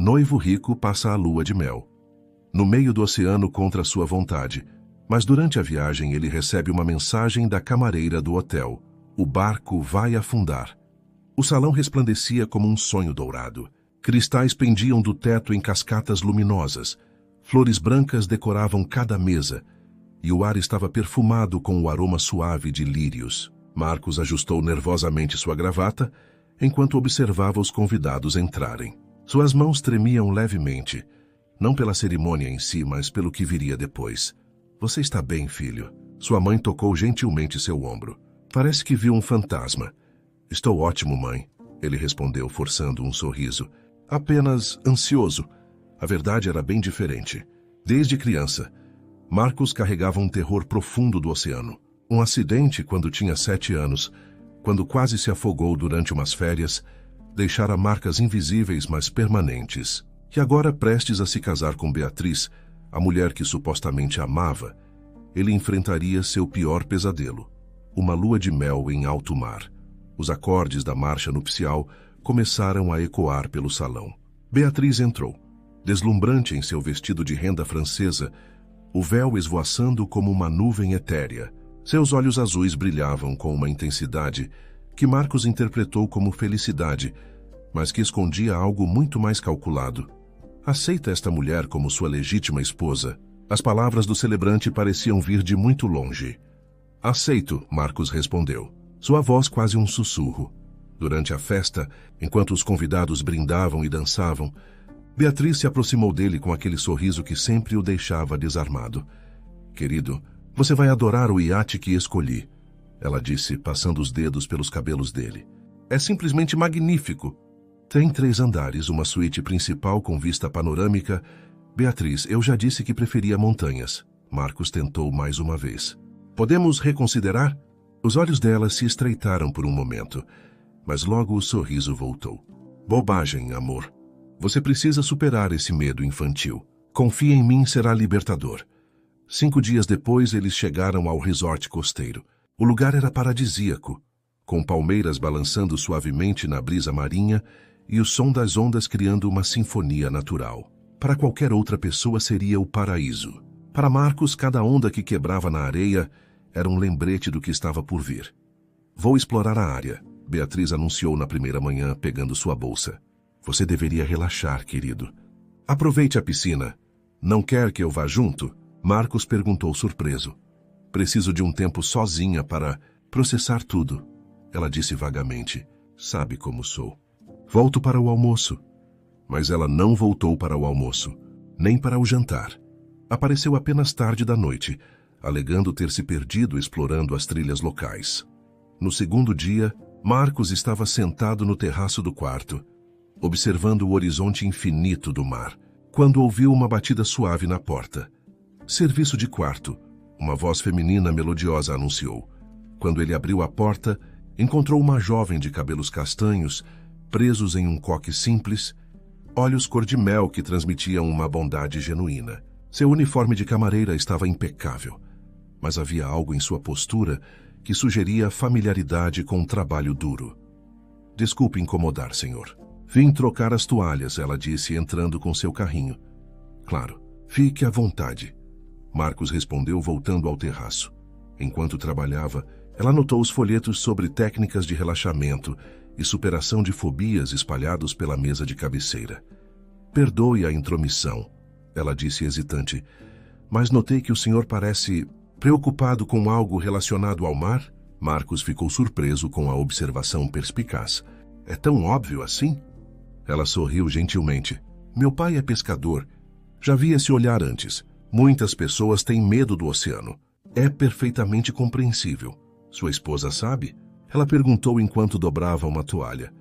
Noivo rico passa a lua de mel. No meio do oceano contra sua vontade, mas durante a viagem ele recebe uma mensagem da camareira do hotel. O barco vai afundar. O salão resplandecia como um sonho dourado. Cristais pendiam do teto em cascatas luminosas. Flores brancas decoravam cada mesa, e o ar estava perfumado com o aroma suave de lírios. Marcos ajustou nervosamente sua gravata, enquanto observava os convidados entrarem. Suas mãos tremiam levemente, não pela cerimônia em si, mas pelo que viria depois. Você está bem, filho? Sua mãe tocou gentilmente seu ombro. Parece que viu um fantasma. Estou ótimo, mãe, ele respondeu, forçando um sorriso. Apenas ansioso. A verdade era bem diferente. Desde criança, Marcos carregava um terror profundo do oceano. Um acidente quando tinha 7 anos, quando quase se afogou durante umas férias, deixara marcas invisíveis, mas permanentes. E agora, prestes a se casar com Beatriz, a mulher que supostamente amava, ele enfrentaria seu pior pesadelo. Uma lua de mel em alto mar. Os acordes da marcha nupcial começaram a ecoar pelo salão. Beatriz entrou, deslumbrante em seu vestido de renda francesa, o véu esvoaçando como uma nuvem etérea. Seus olhos azuis brilhavam com uma intensidade que Marcos interpretou como felicidade, mas que escondia algo muito mais calculado. Aceita esta mulher como sua legítima esposa? As palavras do celebrante pareciam vir de muito longe. Aceito, Marcos respondeu. Sua voz quase um sussurro. Durante a festa, enquanto os convidados brindavam e dançavam, Beatriz se aproximou dele com aquele sorriso que sempre o deixava desarmado. Querido, você vai adorar o iate que escolhi, ela disse, passando os dedos pelos cabelos dele. É simplesmente magnífico. Tem 3 andares, uma suíte principal com vista panorâmica. Beatriz, eu já disse que preferia montanhas. Marcos tentou mais uma vez. Podemos reconsiderar? Os olhos dela se estreitaram por um momento, mas logo o sorriso voltou. Bobagem, amor. Você precisa superar esse medo infantil. Confia em mim, será libertador. 5 dias depois, eles chegaram ao resort costeiro. O lugar era paradisíaco, com palmeiras balançando suavemente na brisa marinha e o som das ondas criando uma sinfonia natural. Para qualquer outra pessoa seria o paraíso. Para Marcos, cada onda que quebrava na areia era um lembrete do que estava por vir. Vou explorar a área, Beatriz anunciou na primeira manhã, pegando sua bolsa. Você deveria relaxar, querido. Aproveite a piscina. Não quer que eu vá junto? Marcos perguntou surpreso. Preciso de um tempo sozinha para processar tudo. Ela disse vagamente. Sabe como sou. Volto para o almoço. Mas ela não voltou para o almoço, nem para o jantar. Apareceu apenas tarde da noite, alegando ter se perdido explorando as trilhas locais. No segundo dia, Marcos estava sentado no terraço do quarto, observando o horizonte infinito do mar, quando ouviu uma batida suave na porta. Serviço de quarto, uma voz feminina melodiosa anunciou. Quando ele abriu a porta, encontrou uma jovem de cabelos castanhos, presos em um coque simples, olhos cor-de-mel que transmitiam uma bondade genuína. Seu uniforme de camareira estava impecável, mas havia algo em sua postura que sugeria familiaridade com um trabalho duro. Desculpe incomodar, senhor. Vim trocar as toalhas, ela disse, entrando com seu carrinho. Claro, fique à vontade. Marcos respondeu, voltando ao terraço. Enquanto trabalhava, ela notou os folhetos sobre técnicas de relaxamento e superação de fobias espalhados pela mesa de cabeceira. Perdoe a intromissão, ela disse hesitante, mas notei que o senhor parece preocupado com algo relacionado ao mar. Marcos ficou surpreso com a observação perspicaz. É tão óbvio assim? Ela sorriu gentilmente. Meu pai é pescador. Já vi esse olhar antes. Muitas pessoas têm medo do oceano. É perfeitamente compreensível. Sua esposa sabe? Ela perguntou enquanto dobrava uma toalha.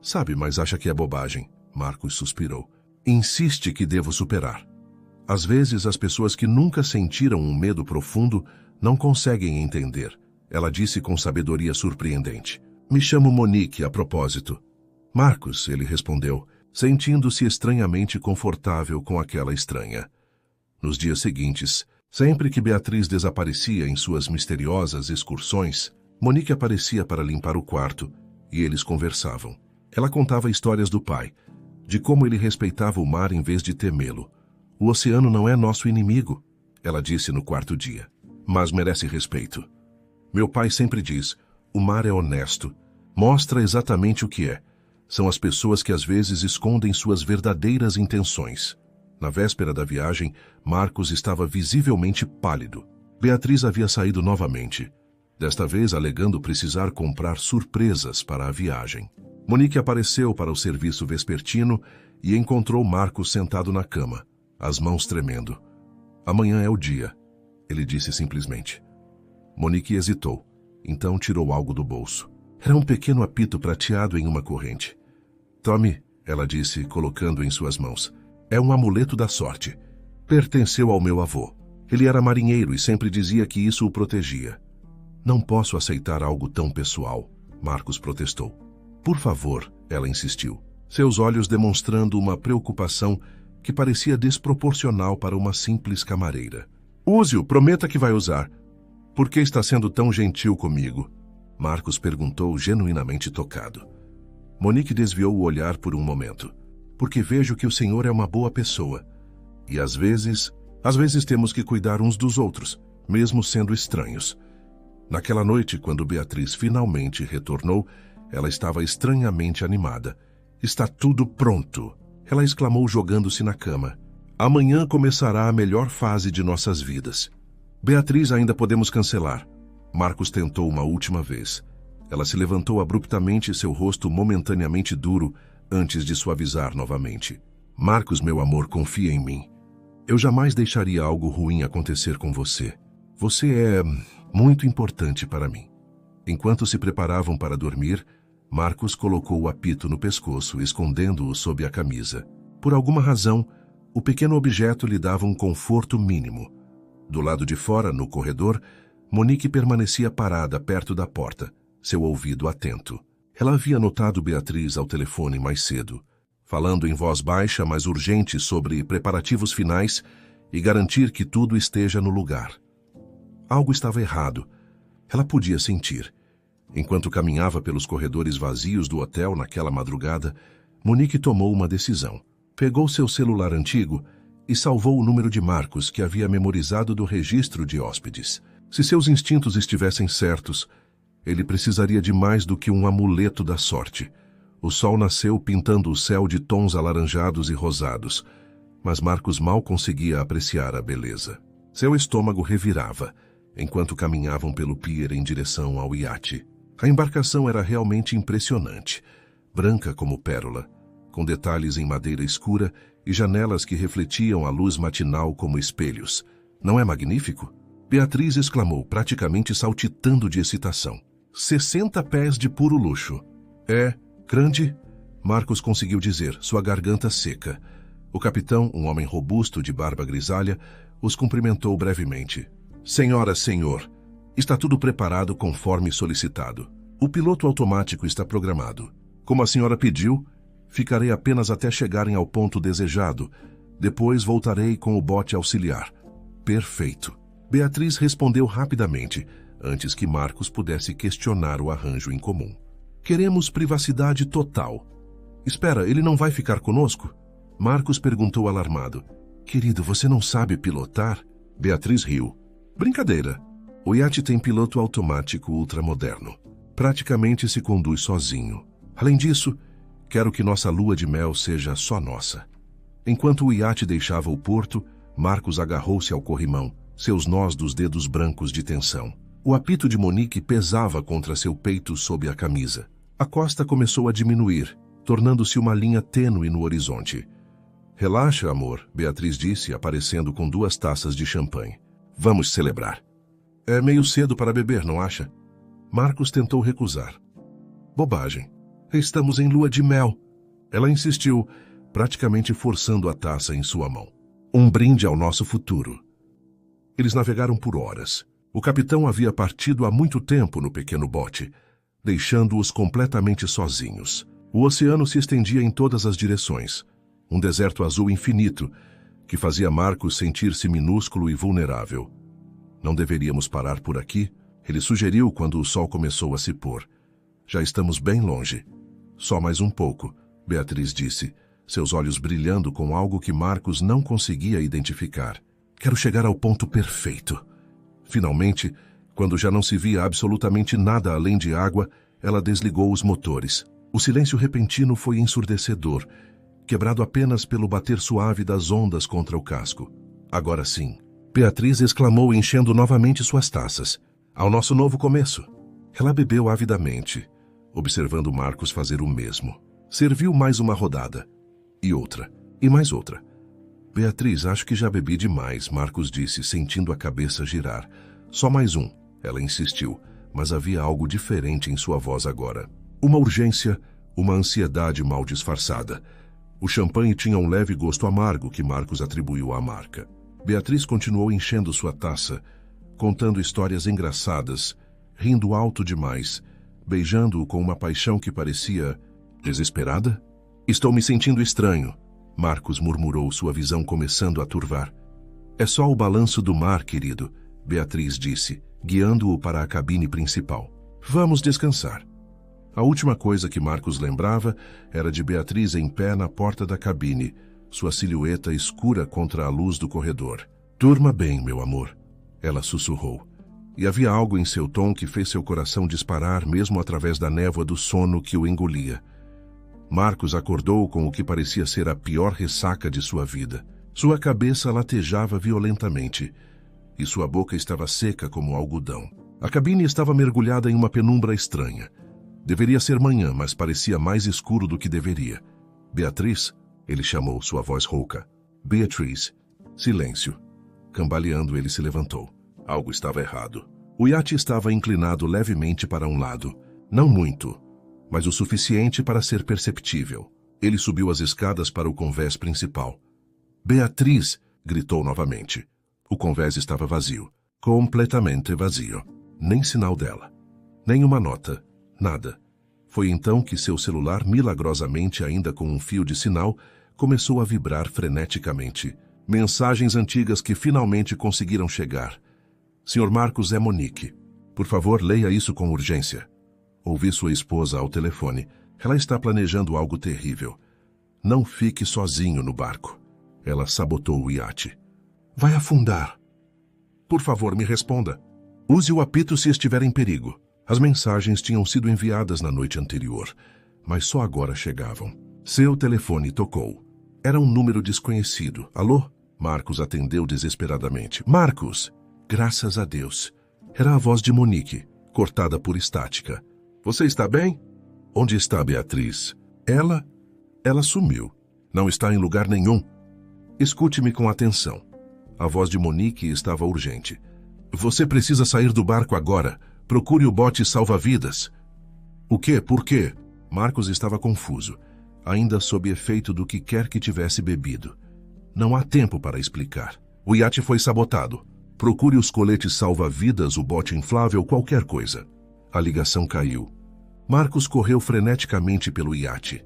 Sabe, mas acha que é bobagem. Marcos suspirou. Insiste que devo superar. Às vezes, as pessoas que nunca sentiram um medo profundo não conseguem entender. Ela disse com sabedoria surpreendente. Me chamo Monique, a propósito. Marcos, ele respondeu, sentindo-se estranhamente confortável com aquela estranha. Nos dias seguintes, sempre que Beatriz desaparecia em suas misteriosas excursões, Monique aparecia para limpar o quarto e eles conversavam. Ela contava histórias do pai, de como ele respeitava o mar em vez de temê-lo. O oceano não é nosso inimigo, ela disse no quarto dia, mas merece respeito. Meu pai sempre diz, o mar é honesto, mostra exatamente o que é. São as pessoas que às vezes escondem suas verdadeiras intenções. Na véspera da viagem, Marcos estava visivelmente pálido. Beatriz havia saído novamente, desta vez alegando precisar comprar surpresas para a viagem. Monique apareceu para o serviço vespertino e encontrou Marcos sentado na cama, as mãos tremendo. Amanhã é o dia, ele disse simplesmente. Monique hesitou, então tirou algo do bolso. Era um pequeno apito prateado em uma corrente. Tome, ela disse, colocando em suas mãos. É um amuleto da sorte. Pertenceu ao meu avô. Ele era marinheiro e sempre dizia que isso o protegia. Não posso aceitar algo tão pessoal, Marcos protestou. Por favor, ela insistiu, seus olhos demonstrando uma preocupação que parecia desproporcional para uma simples camareira. Use-o, prometa que vai usar. Por que está sendo tão gentil comigo? Marcos perguntou, genuinamente tocado. Monique desviou o olhar por um momento. Porque vejo que o senhor é uma boa pessoa. E às vezes temos que cuidar uns dos outros, mesmo sendo estranhos. Naquela noite, quando Beatriz finalmente retornou, ela estava estranhamente animada. Está tudo pronto, ela exclamou jogando-se na cama. Amanhã começará a melhor fase de nossas vidas. Beatriz, ainda podemos cancelar. Marcos tentou uma última vez. Ela se levantou abruptamente, seu rosto momentaneamente duro, antes de suavizar novamente. Marcos, meu amor, confia em mim. Eu jamais deixaria algo ruim acontecer com você. Você é muito importante para mim. Enquanto se preparavam para dormir, Marcos colocou o apito no pescoço, escondendo-o sob a camisa. Por alguma razão, o pequeno objeto lhe dava um conforto mínimo. Do lado de fora, no corredor, Monique permanecia parada perto da porta, seu ouvido atento. Ela havia notado Beatriz ao telefone mais cedo, falando em voz baixa, mas urgente sobre preparativos finais e garantir que tudo esteja no lugar. Algo estava errado. Ela podia sentir. Enquanto caminhava pelos corredores vazios do hotel naquela madrugada, Monique tomou uma decisão. Pegou seu celular antigo e salvou o número de Marcos que havia memorizado do registro de hóspedes. Se seus instintos estivessem certos, ele precisaria de mais do que um amuleto da sorte. O sol nasceu pintando o céu de tons alaranjados e rosados, mas Marcos mal conseguia apreciar a beleza. Seu estômago revirava, enquanto caminhavam pelo pier em direção ao iate. A embarcação era realmente impressionante, branca como pérola, com detalhes em madeira escura e janelas que refletiam a luz matinal como espelhos. Não é magnífico? Beatriz exclamou, praticamente saltitando de excitação. 60 pés de puro luxo. É grande? Marcos conseguiu dizer, sua garganta seca. O capitão, um homem robusto de barba grisalha, os cumprimentou brevemente. Senhora, senhor, está tudo preparado conforme solicitado. O piloto automático está programado. Como a senhora pediu, ficarei apenas até chegarem ao ponto desejado. Depois voltarei com o bote auxiliar. Perfeito. Beatriz respondeu rapidamente, antes que Marcos pudesse questionar o arranjo em comum. Queremos privacidade total. Espera, ele não vai ficar conosco? Marcos perguntou alarmado. Querido, você não sabe pilotar? Beatriz riu. Brincadeira. O iate tem piloto automático ultramoderno. Praticamente se conduz sozinho. Além disso, quero que nossa lua de mel seja só nossa. Enquanto o iate deixava o porto, Marcos agarrou-se ao corrimão, seus nós dos dedos brancos de tensão. O apito de Monique pesava contra seu peito sob a camisa. A costa começou a diminuir, tornando-se uma linha tênue no horizonte. Relaxa, amor, Beatriz disse, aparecendo com 2 taças de champanhe. Vamos celebrar. É meio cedo para beber, não acha? Marcos tentou recusar. Bobagem. Estamos em lua de mel. Ela insistiu, praticamente forçando a taça em sua mão. Um brinde ao nosso futuro. Eles navegaram por horas. O capitão havia partido há muito tempo no pequeno bote, deixando-os completamente sozinhos. O oceano se estendia em todas as direções. Um deserto azul infinito, que fazia Marcos sentir-se minúsculo e vulnerável. Não deveríamos parar por aqui, ele sugeriu quando o sol começou a se pôr. Já estamos bem longe. Só mais um pouco, Beatriz disse, seus olhos brilhando com algo que Marcos não conseguia identificar. Quero chegar ao ponto perfeito. Finalmente, quando já não se via absolutamente nada além de água, ela desligou os motores. O silêncio repentino foi ensurdecedor, quebrado apenas pelo bater suave das ondas contra o casco. Agora sim, Beatriz exclamou, enchendo novamente suas taças. Ao nosso novo começo. Ela bebeu avidamente, observando Marcos fazer o mesmo. Serviu mais uma rodada. E outra. E mais outra. Beatriz, acho que já bebi demais, Marcos disse, sentindo a cabeça girar. Só mais um. Ela insistiu, mas havia algo diferente em sua voz agora. Uma urgência, uma ansiedade mal disfarçada. O champanhe tinha um leve gosto amargo que Marcos atribuiu à marca. Beatriz continuou enchendo sua taça, contando histórias engraçadas, rindo alto demais, beijando-o com uma paixão que parecia desesperada. Estou me sentindo estranho, Marcos murmurou, sua visão começando a turvar. É só o balanço do mar, querido, Beatriz disse, guiando-o para a cabine principal. Vamos descansar. A última coisa que Marcos lembrava era de Beatriz em pé na porta da cabine, sua silhueta escura contra a luz do corredor. Durma bem, meu amor, ela sussurrou. E havia algo em seu tom que fez seu coração disparar mesmo através da névoa do sono que o engolia. Marcos acordou com o que parecia ser a pior ressaca de sua vida. Sua cabeça latejava violentamente e sua boca estava seca como algodão. A cabine estava mergulhada em uma penumbra estranha. Deveria ser manhã, mas parecia mais escuro do que deveria. Beatriz, ele chamou, sua voz rouca. Beatriz. Silêncio. Cambaleando, ele se levantou. Algo estava errado. O iate estava inclinado levemente para um lado. Não muito, mas o suficiente para ser perceptível. Ele subiu as escadas para o convés principal. Beatriz! Gritou novamente. O convés estava vazio. Completamente vazio. Nem sinal dela. Nenhuma nota. Nada. Foi então que seu celular, milagrosamente ainda com um fio de sinal, começou a vibrar freneticamente. Mensagens antigas que finalmente conseguiram chegar. Sr. Marcos, é Monique. Por favor, leia isso com urgência. Ouvi sua esposa ao telefone. Ela está planejando algo terrível. Não fique sozinho no barco. Ela sabotou o iate. Vai afundar. Por favor, me responda. Use o apito se estiver em perigo. As mensagens tinham sido enviadas na noite anterior, mas só agora chegavam. Seu telefone tocou. Era um número desconhecido. Alô? Marcos atendeu desesperadamente. Marcos! Graças a Deus. Era a voz de Monique, cortada por estática. Você está bem? Onde está Beatriz? Ela sumiu. Não está em lugar nenhum. Escute-me com atenção. A voz de Monique estava urgente. Você precisa sair do barco agora. Procure o bote salva-vidas. O quê? Por quê? Marcos estava confuso, ainda sob efeito do que quer que tivesse bebido. Não há tempo para explicar. O iate foi sabotado. Procure os coletes salva-vidas, o bote inflável, qualquer coisa. A ligação caiu. Marcos correu freneticamente pelo iate,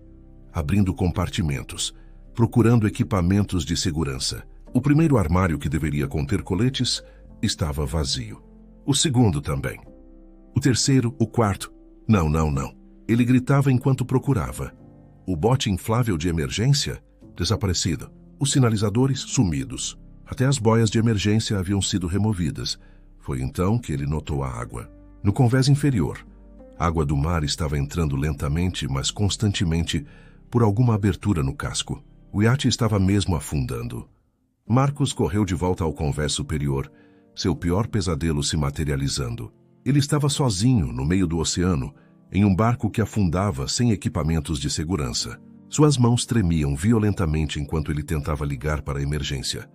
abrindo compartimentos, procurando equipamentos de segurança. O primeiro armário, que deveria conter coletes, estava vazio. O segundo também. O terceiro, o quarto. Não. Ele gritava enquanto procurava. O bote inflável de emergência? Desaparecido. Os sinalizadores sumidos. Até as boias de emergência haviam sido removidas. Foi então que ele notou a água. No convés inferior, a água do mar estava entrando lentamente, mas constantemente, por alguma abertura no casco. O iate estava mesmo afundando. Marcos correu de volta ao convés superior, seu pior pesadelo se materializando. Ele estava sozinho, no meio do oceano, em um barco que afundava sem equipamentos de segurança. Suas mãos tremiam violentamente enquanto ele tentava ligar para a emergência.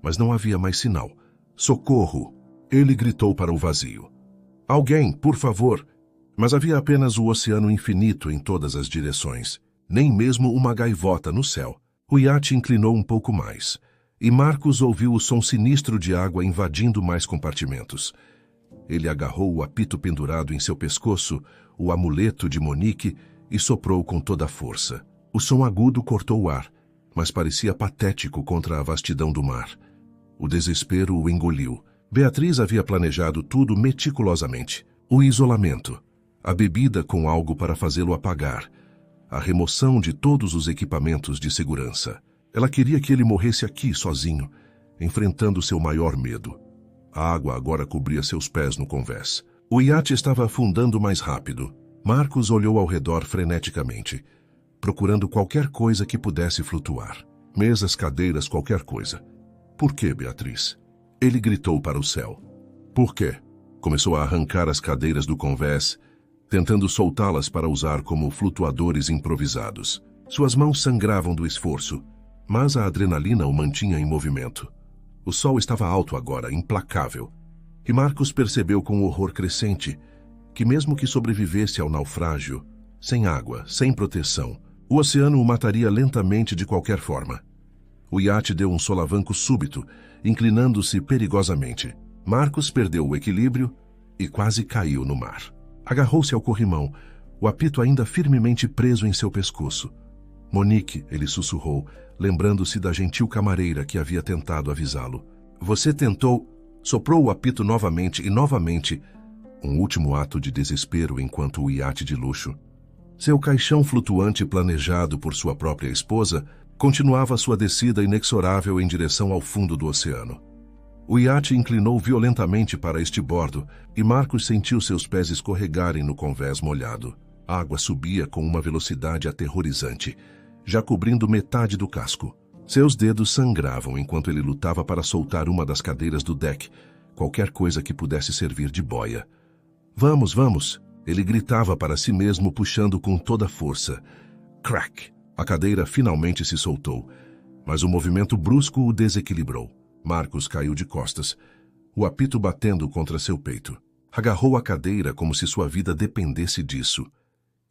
Mas não havia mais sinal. Socorro! Ele gritou para o vazio. Alguém, por favor! Mas havia apenas o oceano infinito em todas as direções. Nem mesmo uma gaivota no céu. O iate inclinou um pouco mais, e Marcos ouviu o som sinistro de água invadindo mais compartimentos. Ele agarrou o apito pendurado em seu pescoço, o amuleto de Monique, e soprou com toda a força. O som agudo cortou o ar, mas parecia patético contra a vastidão do mar. O desespero o engoliu. Beatriz havia planejado tudo meticulosamente. O isolamento, a bebida com algo para fazê-lo apagar, a remoção de todos os equipamentos de segurança. Ela queria que ele morresse aqui, sozinho, enfrentando seu maior medo. A água agora cobria seus pés no convés. O iate estava afundando mais rápido. Marcos olhou ao redor freneticamente, procurando qualquer coisa que pudesse flutuar. Mesas, cadeiras, qualquer coisa. Por que, Beatriz? Ele gritou para o céu. Por quê? Começou a arrancar as cadeiras do convés, tentando soltá-las para usar como flutuadores improvisados. Suas mãos sangravam do esforço, mas a adrenalina o mantinha em movimento. O sol estava alto agora, implacável, e Marcos percebeu com horror crescente que mesmo que sobrevivesse ao naufrágio, sem água, sem proteção, o oceano o mataria lentamente de qualquer forma. O iate deu um solavanco súbito, inclinando-se perigosamente. Marcos perdeu o equilíbrio e quase caiu no mar. Agarrou-se ao corrimão, o apito ainda firmemente preso em seu pescoço. Monique, ele sussurrou, lembrando-se da gentil camareira que havia tentado avisá-lo. Você tentou... Soprou o apito novamente e novamente, um último ato de desespero enquanto o iate de luxo. Seu caixão flutuante planejado por sua própria esposa continuava sua descida inexorável em direção ao fundo do oceano. O iate inclinou violentamente para estibordo e Marcos sentiu seus pés escorregarem no convés molhado. A água subia com uma velocidade aterrorizante, já cobrindo metade do casco. Seus dedos sangravam enquanto ele lutava para soltar uma das cadeiras do deck, qualquer coisa que pudesse servir de boia. Vamos, vamos! Ele gritava para si mesmo, puxando com toda a força. Crack! A cadeira finalmente se soltou, mas o movimento brusco o desequilibrou. Marcos caiu de costas, o apito batendo contra seu peito. Agarrou a cadeira como se sua vida dependesse disso.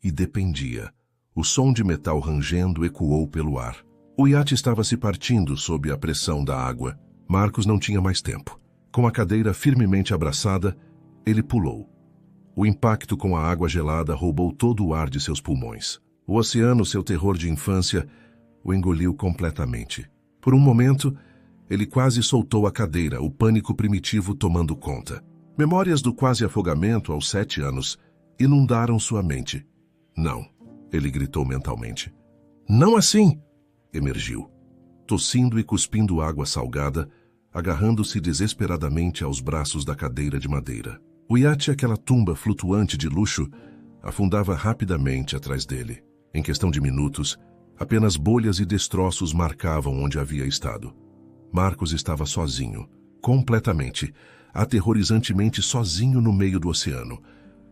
E dependia. O som de metal rangendo ecoou pelo ar. O iate estava se partindo sob a pressão da água. Marcos não tinha mais tempo. Com a cadeira firmemente abraçada, ele pulou. O impacto com a água gelada roubou todo o ar de seus pulmões. O oceano, seu terror de infância, o engoliu completamente. Por um momento, ele quase soltou a cadeira, o pânico primitivo tomando conta. Memórias do quase afogamento aos 7 anos inundaram sua mente. Não, ele gritou mentalmente. Não assim! Emergiu, tossindo e cuspindo água salgada, agarrando-se desesperadamente aos braços da cadeira de madeira. O iate, aquela tumba flutuante de luxo, afundava rapidamente atrás dele. Em questão de minutos, apenas bolhas e destroços marcavam onde havia estado. Marcos estava sozinho, completamente, aterrorizantemente sozinho no meio do oceano.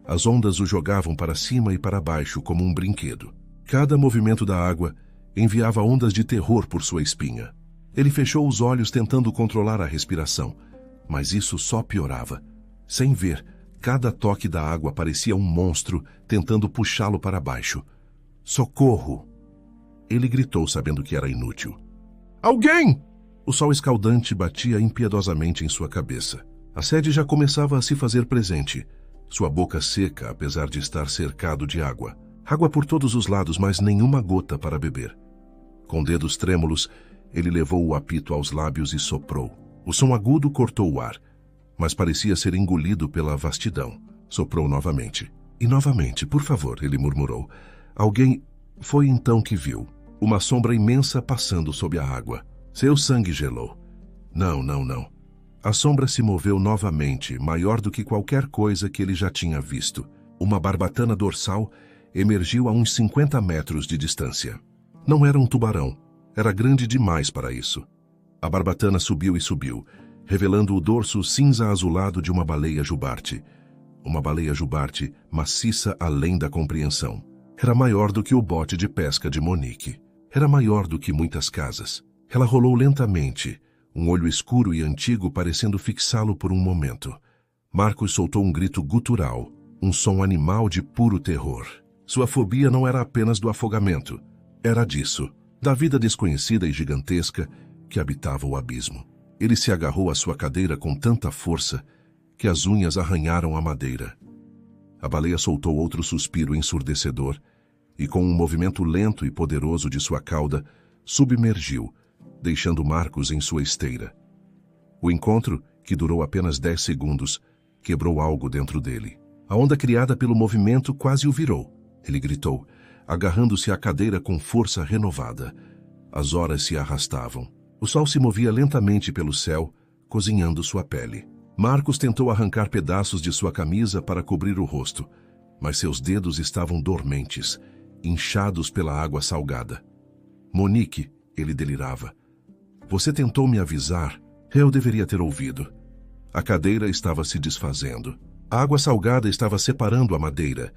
As ondas o jogavam para cima e para baixo como um brinquedo. Cada movimento da água enviava ondas de terror por sua espinha. Ele fechou os olhos tentando controlar a respiração, mas isso só piorava. Sem ver, cada toque da água parecia um monstro tentando puxá-lo para baixo. Socorro! Ele gritou, sabendo que era inútil. Alguém! O sol escaldante batia impiedosamente em sua cabeça. A sede já começava a se fazer presente. Sua boca seca, apesar de estar cercado de água. Água por todos os lados, mas nenhuma gota para beber. Com dedos trêmulos, ele levou o apito aos lábios e soprou. O som agudo cortou o ar, mas parecia ser engolido pela vastidão. Soprou novamente. E novamente, por favor, ele murmurou. Alguém... Foi então que viu. Uma sombra imensa passando sob a água. Seu sangue gelou. Não, não, não. A sombra se moveu novamente, maior do que qualquer coisa que ele já tinha visto. Uma barbatana dorsal emergiu a uns 50 metros de distância. Não era um tubarão. Era grande demais para isso. A barbatana subiu e subiu, revelando o dorso cinza-azulado de uma baleia jubarte. Uma baleia jubarte maciça além da compreensão. Era maior do que o bote de pesca de Monique. Era maior do que muitas casas. Ela rolou lentamente, um olho escuro e antigo parecendo fixá-lo por um momento. Marcos soltou um grito gutural, um som animal de puro terror. Sua fobia não era apenas do afogamento. Era disso, da vida desconhecida e gigantesca que habitava o abismo. Ele se agarrou à sua cadeira com tanta força que as unhas arranharam a madeira. A baleia soltou outro suspiro ensurdecedor e, com um movimento lento e poderoso de sua cauda, submergiu, deixando Marcos em sua esteira. O encontro, que durou apenas 10 segundos, quebrou algo dentro dele. A onda criada pelo movimento quase o virou. Ele gritou. agarrando-se à cadeira com força renovada. As horas se arrastavam. O sol se movia lentamente pelo céu, cozinhando sua pele. Marcos tentou arrancar pedaços de sua camisa para cobrir o rosto, mas seus dedos estavam dormentes, inchados pela água salgada. Monique, ele delirava. Você tentou me avisar. Eu deveria ter ouvido. A cadeira estava se desfazendo. A água salgada estava separando a madeira,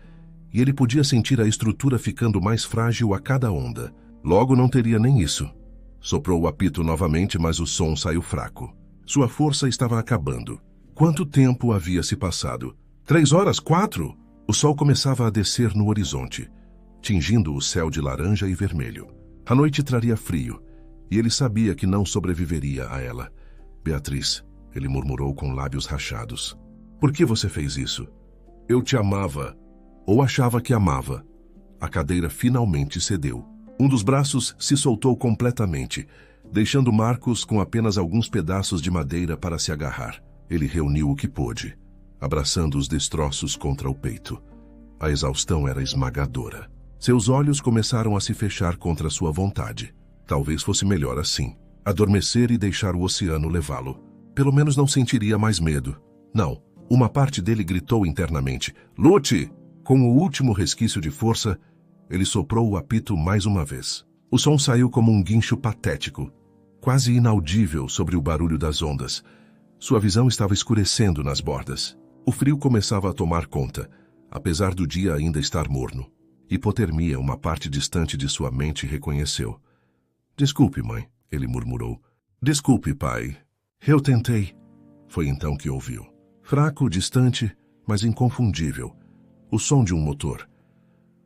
e ele podia sentir a estrutura ficando mais frágil a cada onda. Logo não teria nem isso. Soprou o apito novamente, mas o som saiu fraco. Sua força estava acabando. Quanto tempo havia se passado? 3 horas? 4? O sol começava a descer no horizonte, tingindo o céu de laranja e vermelho. A noite traria frio, e ele sabia que não sobreviveria a ela. Beatriz, ele murmurou com lábios rachados. Por que você fez isso? Eu te amava. Ou achava que amava. A cadeira finalmente cedeu. Um dos braços se soltou completamente, deixando Marcos com apenas alguns pedaços de madeira para se agarrar. Ele reuniu o que pôde, abraçando os destroços contra o peito. A exaustão era esmagadora. Seus olhos começaram a se fechar contra sua vontade. Talvez fosse melhor assim. Adormecer e deixar o oceano levá-lo. Pelo menos não sentiria mais medo. Não. Uma parte dele gritou internamente. Lute! Com o último resquício de força, ele soprou o apito mais uma vez. O som saiu como um guincho patético, quase inaudível sobre o barulho das ondas. Sua visão estava escurecendo nas bordas. O frio começava a tomar conta, apesar do dia ainda estar morno. Hipotermia, uma parte distante de sua mente, reconheceu. Desculpe, mãe, ele murmurou. Desculpe, pai. Eu tentei. Foi então que ouviu. Fraco, distante, mas inconfundível. O som de um motor.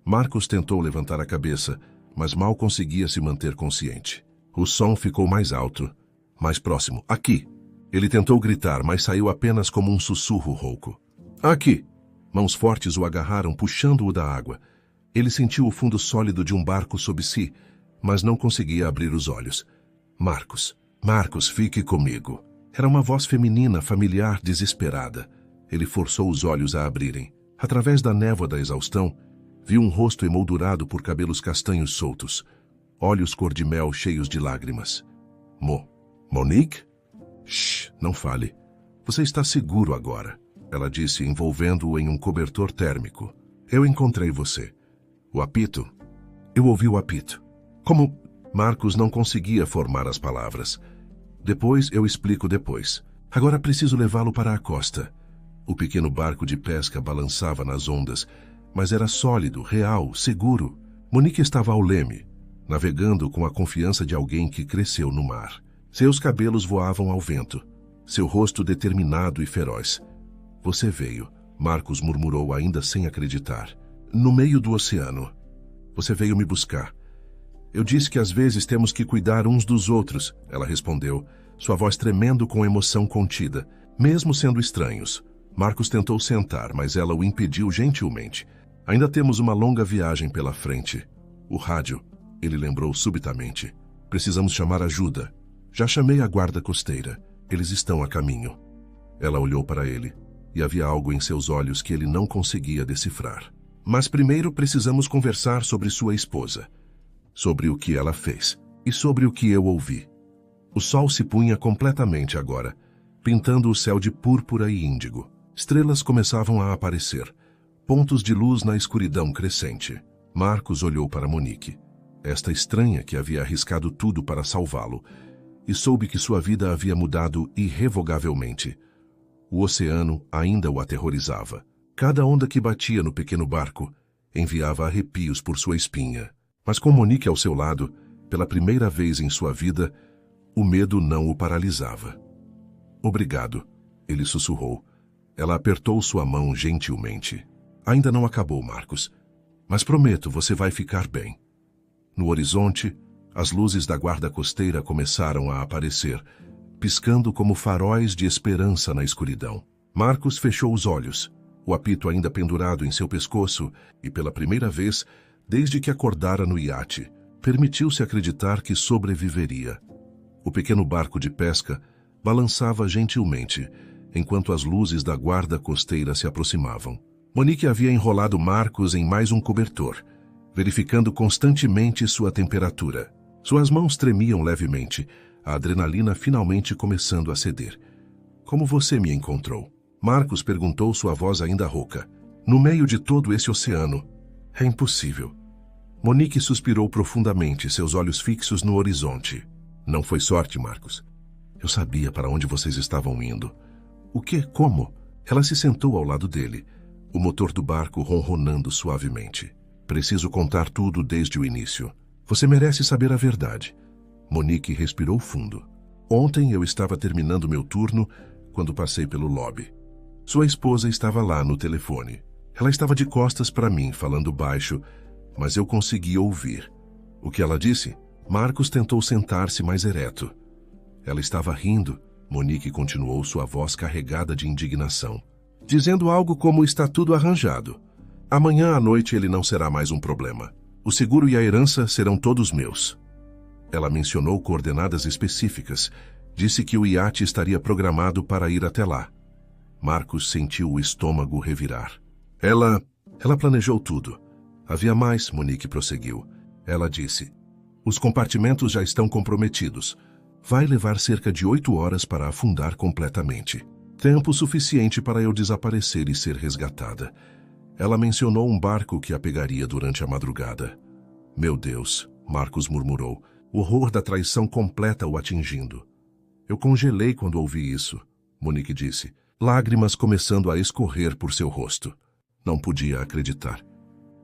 Marcos tentou levantar a cabeça, mas mal conseguia se manter consciente. O som ficou mais alto, mais próximo. Aqui! Ele tentou gritar, mas saiu apenas como um sussurro rouco. Aqui! Mãos fortes o agarraram, puxando-o da água. Ele sentiu o fundo sólido de um barco sob si, mas não conseguia abrir os olhos. Marcos! Marcos, fique comigo! Era uma voz feminina, familiar, desesperada. Ele forçou os olhos a abrirem. Através da névoa da exaustão, viu um rosto emoldurado por cabelos castanhos soltos, olhos cor-de-mel cheios de lágrimas. Monique? Shh, não fale. Você está seguro agora, ela disse, envolvendo-o em um cobertor térmico. Eu encontrei você. O apito? Eu ouvi o apito. Como? Marcos não conseguia formar as palavras. Depois eu explico depois. Agora preciso levá-lo para a costa. O pequeno barco de pesca balançava nas ondas, mas era sólido, real, seguro. Monique estava ao leme, navegando com a confiança de alguém que cresceu no mar. Seus cabelos voavam ao vento, seu rosto determinado e feroz. Você veio, Marcos murmurou ainda sem acreditar. No meio do oceano. Você veio me buscar. Eu disse que às vezes temos que cuidar uns dos outros, ela respondeu, sua voz tremendo com emoção contida, mesmo sendo estranhos. Marcos tentou sentar, mas ela o impediu gentilmente. Ainda temos uma longa viagem pela frente. O rádio, ele lembrou subitamente. Precisamos chamar ajuda. Já chamei a guarda costeira. Eles estão a caminho. Ela olhou para ele, e havia algo em seus olhos que ele não conseguia decifrar. Mas primeiro precisamos conversar sobre sua esposa. Sobre o que ela fez. E sobre o que eu ouvi. O sol se punha completamente agora, pintando o céu de púrpura e índigo. Estrelas começavam a aparecer, pontos de luz na escuridão crescente. Marcos olhou para Monique, esta estranha que havia arriscado tudo para salvá-lo, e soube que sua vida havia mudado irrevogavelmente. O oceano ainda o aterrorizava. Cada onda que batia no pequeno barco enviava arrepios por sua espinha. Mas com Monique ao seu lado, pela primeira vez em sua vida, o medo não o paralisava. Obrigado, ele sussurrou. Ela apertou sua mão gentilmente. Ainda não acabou, Marcos. Mas prometo, você vai ficar bem. No horizonte, as luzes da guarda costeira começaram a aparecer, piscando como faróis de esperança na escuridão. Marcos fechou os olhos, o apito ainda pendurado em seu pescoço, e pela primeira vez, desde que acordara no iate, permitiu-se acreditar que sobreviveria. O pequeno barco de pesca balançava gentilmente, enquanto as luzes da guarda costeira se aproximavam. Monique havia enrolado Marcos em mais um cobertor, verificando constantemente sua temperatura. Suas mãos tremiam levemente, a adrenalina finalmente começando a ceder. Como você me encontrou? Marcos perguntou, sua voz ainda rouca. No meio de todo esse oceano. É impossível. Monique suspirou profundamente, seus olhos fixos no horizonte. Não foi sorte, Marcos. Eu sabia para onde vocês estavam indo. O quê? Como? Ela se sentou ao lado dele, o motor do barco ronronando suavemente. Preciso contar tudo desde o início. Você merece saber a verdade. Monique respirou fundo. Ontem eu estava terminando meu turno quando passei pelo lobby. Sua esposa estava lá no telefone. Ela estava de costas para mim, falando baixo, mas eu consegui ouvir. O que ela disse? Marcos tentou sentar-se mais ereto. Ela estava rindo. Monique continuou, sua voz carregada de indignação, dizendo algo como: está tudo arranjado. Amanhã à noite ele não será mais um problema. O seguro e a herança serão todos meus. Ela mencionou coordenadas específicas. Disse que o iate estaria programado para ir até lá. Marcos sentiu o estômago revirar. Ela planejou tudo. Havia mais, Monique prosseguiu. Ela disse: os compartimentos já estão comprometidos. Vai levar cerca de 8 horas para afundar completamente. Tempo suficiente para eu desaparecer e ser resgatada. Ela mencionou um barco que a pegaria durante a madrugada. Meu Deus, Marcos murmurou, o horror da traição completa o atingindo. Eu congelei quando ouvi isso, Monique disse, lágrimas começando a escorrer por seu rosto. Não podia acreditar.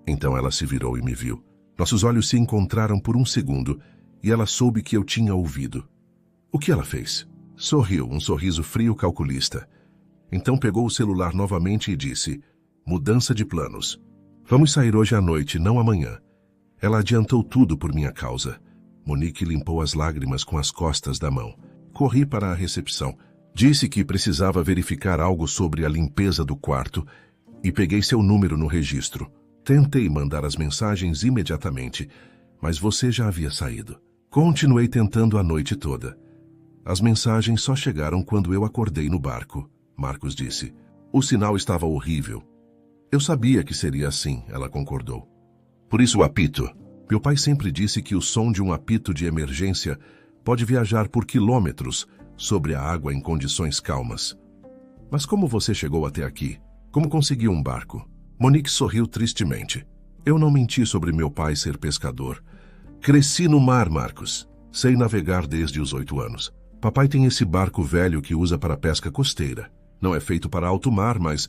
Então ela se virou e me viu. Nossos olhos se encontraram por um segundo e ela soube que eu tinha ouvido. O que ela fez? Sorriu, um sorriso frio calculista. Então pegou o celular novamente e disse: mudança de planos. Vamos sair hoje à noite, não amanhã. Ela adiantou tudo por minha causa. Monique limpou as lágrimas com as costas da mão. Corri para a recepção. Disse que precisava verificar algo sobre a limpeza do quarto e peguei seu número no registro. Tentei mandar as mensagens imediatamente, mas você já havia saído. Continuei tentando a noite toda. As mensagens só chegaram quando eu acordei no barco, Marcos disse. O sinal estava horrível. Eu sabia que seria assim, ela concordou. Por isso o apito. Meu pai sempre disse que o som de um apito de emergência pode viajar por quilômetros sobre a água em condições calmas. Mas como você chegou até aqui? Como conseguiu um barco? Monique sorriu tristemente. Eu não menti sobre meu pai ser pescador. Cresci no mar, Marcos. Sei navegar desde os 8 anos. Papai tem esse barco velho que usa para pesca costeira. Não é feito para alto mar, mas...